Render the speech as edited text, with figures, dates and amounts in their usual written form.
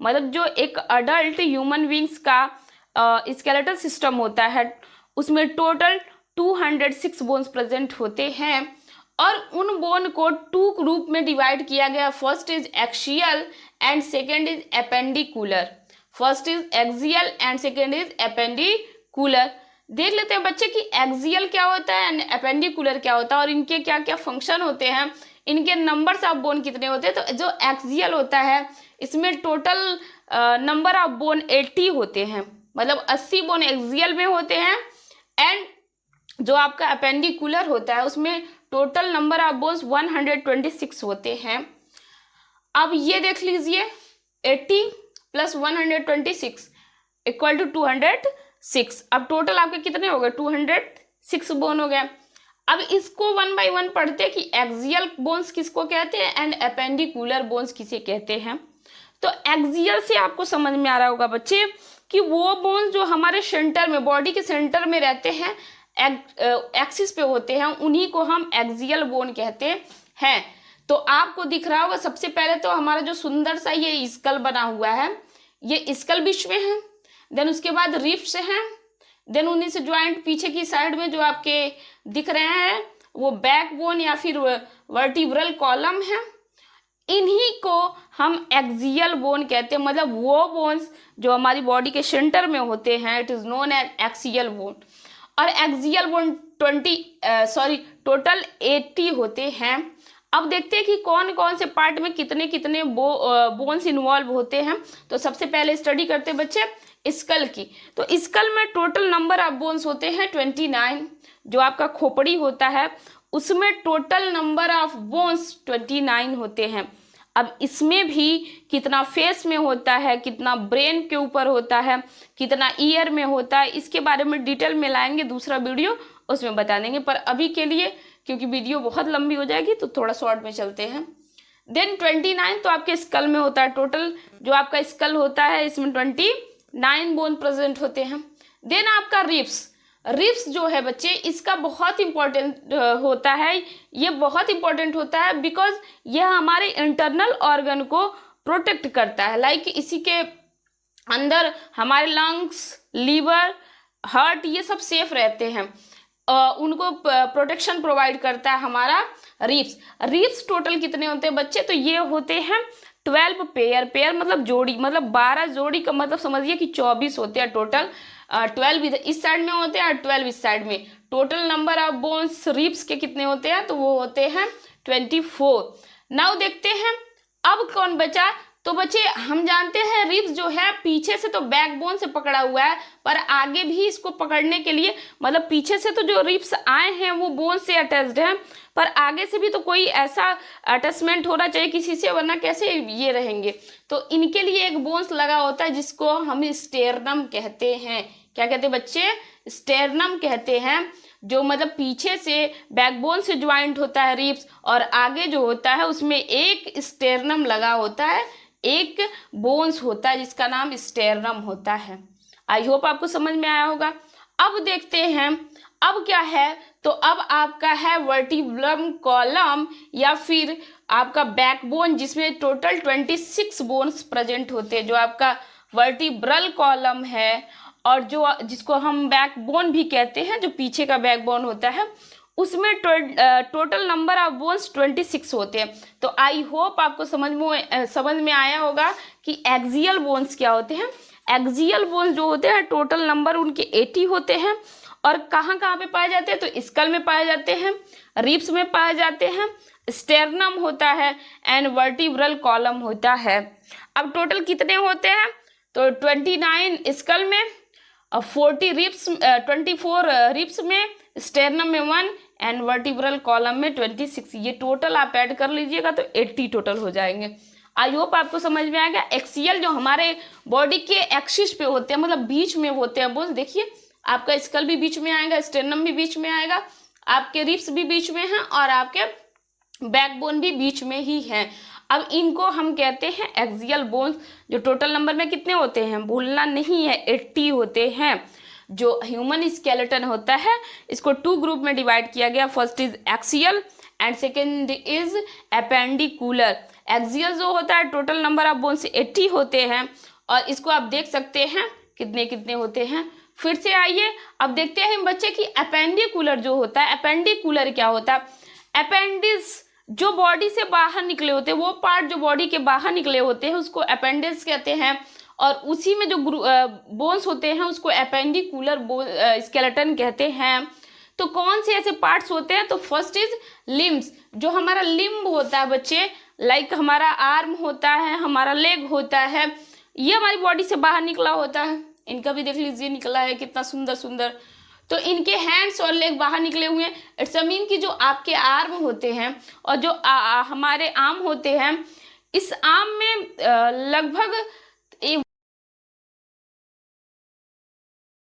मतलब जो एक अडल्ट ह्यूमन बींग्स का स्केलेटल सिस्टम होता है उसमें टोटल 206 बोन्स प्रेजेंट होते हैं और उन बोन को 2 ग्रुप में डिवाइड किया गया। First is axial and second is appendicular. First is axial and second is appendicular. देख लेते हैं बच्चे कि एक्सियल क्या होता है एंड एपेंडिकुलर क्या होता है और इनके क्या क्या फंक्शन होते हैं, इनके नंबर्स ऑफ बोन कितने होते हैं। तो जो एक्सियल होता है इसमें टोटल नंबर ऑफ बोन 80 होते हैं, मतलब 80 बोन एक्सियल में होते हैं। एंड जो आपका अपेंडिकुलर होता है उसमें टोटल नंबर ऑफ बोन्स 126 होते हैं। अब ये देख लीजिए 80 + 126 इक्वल टू 206। अब टोटल आपके कितने हो गए, 206 बोन हो गए। अब इसको 1 बाय 1 पढ़ते हैं कि एक्सियल बोन्स किसको कहते हैं एंड एपेंडिकुलर बोन्स किसे कहते हैं। तो एक्सियल से आपको समझ में आ रहा होगा बच्चे कि वो बोन्स जो हमारे सेंटर में, बॉडी के सेंटर में रहते हैं, एक्सिस पे होते हैं, उन्हीं को हम एक्सियल बोन कहते हैं। तो आपको दिख रहा होगा सबसे पहले तो हमारा जो सुंदर सा ये स्कल बना हुआ है, ये स्कल बीच में है, देन उसके बाद रिब्स हैं, देन उन्हीं से ज्वाइंट पीछे की साइड में जो आपके दिख रहे हैं वो बैक बोन या फिर वर्टिब्रल कॉलम है। इन्हीं को हम एक्सियल बोन कहते हैं, मतलब वो बोन्स जो हमारी बॉडी के सेंटर में होते हैं, it is known as axial bone. और एक्सियल बोन टोटल 80 होते हैं। अब देखते हैं कि कौन कौन से पार्ट में कितने कितने बोन्स इन्वॉल्व होते हैं। तो सबसे पहले स्टडी करते हैं बच्चे स्कल की। तो स्कल में टोटल नंबर ऑफ बोन्स होते हैं 29। जो आपका खोपड़ी होता है उसमें टोटल नंबर ऑफ बोन्स 29 होते हैं। अब इसमें भी कितना फेस में होता है, कितना ब्रेन के ऊपर होता है, कितना ईयर में होता है, इसके बारे में डिटेल में लाएंगे दूसरा वीडियो, उसमें बता देंगे। पर अभी के लिए क्योंकि वीडियो बहुत लंबी हो जाएगी तो थोड़ा शॉर्ट में चलते हैं। देन 29 तो आपके स्कल में होता है। टोटल जो आपका स्कल होता है इसमें 29 बोन प्रेजेंट होते हैं। देन आपका रिब्स जो है बच्चे इसका बहुत इंपॉर्टेंट होता है। ये बहुत इंपॉर्टेंट होता है बिकॉज यह हमारे इंटरनल ऑर्गन को प्रोटेक्ट करता है। लाइक इसी के अंदर हमारे लंग्स, लीवर, हार्ट ये सब सेफ रहते हैं, उनको प्रोटेक्शन प्रोवाइड करता है हमारा रिब्स टोटल कितने होते हैं बच्चे, तो ये होते हैं 12 पेयर मतलब जोड़ी, मतलब 12 जोड़ी का मतलब समझिए कि 24 होते हैं टोटल। 12 इस साइड में होते हैं और 12 इस साइड में। Total number of bones ribs के कितने होते हैं, तो वो होते हैं 24। नाउ देखते हैं अब कौन बचा। तो बच्चे हम जानते हैं रिब्स जो है पीछे से तो बैकबोन से पकड़ा हुआ है, पर आगे भी इसको पकड़ने के लिए, मतलब पीछे से तो जो रिब्स आए हैं वो बोन से अटैच्ड है, पर आगे से भी तो कोई ऐसा अटैचमेंट होना चाहिए किसी से, वरना कैसे ये रहेंगे। तो इनके लिए एक बोन्स लगा होता है जिसको हम स्टेरनम कहते हैं। क्या कहते हैं बच्चे, स्टेरनम कहते हैं। जो मतलब पीछे से बैकबोन से ज्वाइंट होता है रिब्स, और आगे जो होता है उसमें एक स्टेरनम लगा होता है, एक बोन्स होता है जिसका नाम स्टेरनम होता है। आई होप आपको समझ में आया होगा। अब देखते हैं अब क्या है, तो अब आपका है वर्टिब्रल कॉलम या फिर आपका बैकबोन, जिसमें टोटल 26 बोन्स प्रेजेंट होते हैं। जो आपका वर्टिब्रल कॉलम है और जिसको हम बैकबोन भी कहते हैं, जो पीछे का बैकबोन होता है, उसमें टोटल नंबर ऑफ बोन्स 26 होते हैं। तो आई होप आपको समझ में आया होगा कि एक्सियल बोन्स क्या होते हैं। एक्सियल बोन्स जो होते हैं टोटल नंबर उनके 80 होते हैं। और कहाँ कहाँ पे पाए जाते हैं, तो स्कल में पाए जाते हैं, रिब्स में पाए जाते हैं, स्टेरनम होता है एंड वर्टिब्रल कॉलम होता है। अब टोटल कितने होते हैं, तो 29 स्कल में, 24 रिब्स में, स्टेरनम में 1 एंड वर्टिब्रल कॉलम में 26। ये टोटल आप ऐड कर लीजिएगा तो 80 टोटल हो जाएंगे। आई होप आपको समझ में आएगा। एक्सियल जो हमारे बॉडी के एक्सिस पे होते हैं, मतलब बीच में होते हैं बोन्स। देखिए आपका स्कल भी बीच में आएगा, स्टेरनम भी बीच में आएगा, आपके रिब्स भी बीच में हैं और आपके बैकबोन भी बीच में ही है। अब इनको हम कहते हैं एक्सियल बोन्स। जो टोटल नंबर में कितने होते हैं, भूलना नहीं है, 80 होते हैं। जो ह्यूमन स्केलेटन होता है इसको 2 ग्रुप में डिवाइड किया गया। First is axial and second is appendicular. Axial जो होता है टोटल नंबर ऑफ बोन्स 80 होते हैं, और इसको आप देख सकते हैं कितने कितने होते हैं। फिर से आइए अब देखते हैं बच्चे कि अपेंडिकुलर जो होता है, अपेंडिकुलर क्या होता है। अपेंडिस जो बॉडी से बाहर निकले होते हैं, वो पार्ट जो बॉडी के बाहर निकले होते हैं उसको अपेंडिक्स कहते हैं, और उसी में जो बोन्स होते हैं उसको अपेंडिकुलर स्केलेटन कहते हैं। तो कौन से ऐसे पार्ट्स होते हैं, तो फर्स्ट इज लिम्स, जो हमारा लिम्ब होता है बच्चे, लाइक हमारा आर्म होता है, हमारा लेग होता है, ये हमारी बॉडी से बाहर निकला होता है। इनका भी देख लीजिए निकला है कितना सुंदर सुंदर। तो इनके हैंड्स और लेग बाहर निकले हुए हैं। इट्स मीन कि जो आपके आर्म होते हैं और जो हमारे आर्म होते हैं, इस आर्म में लगभग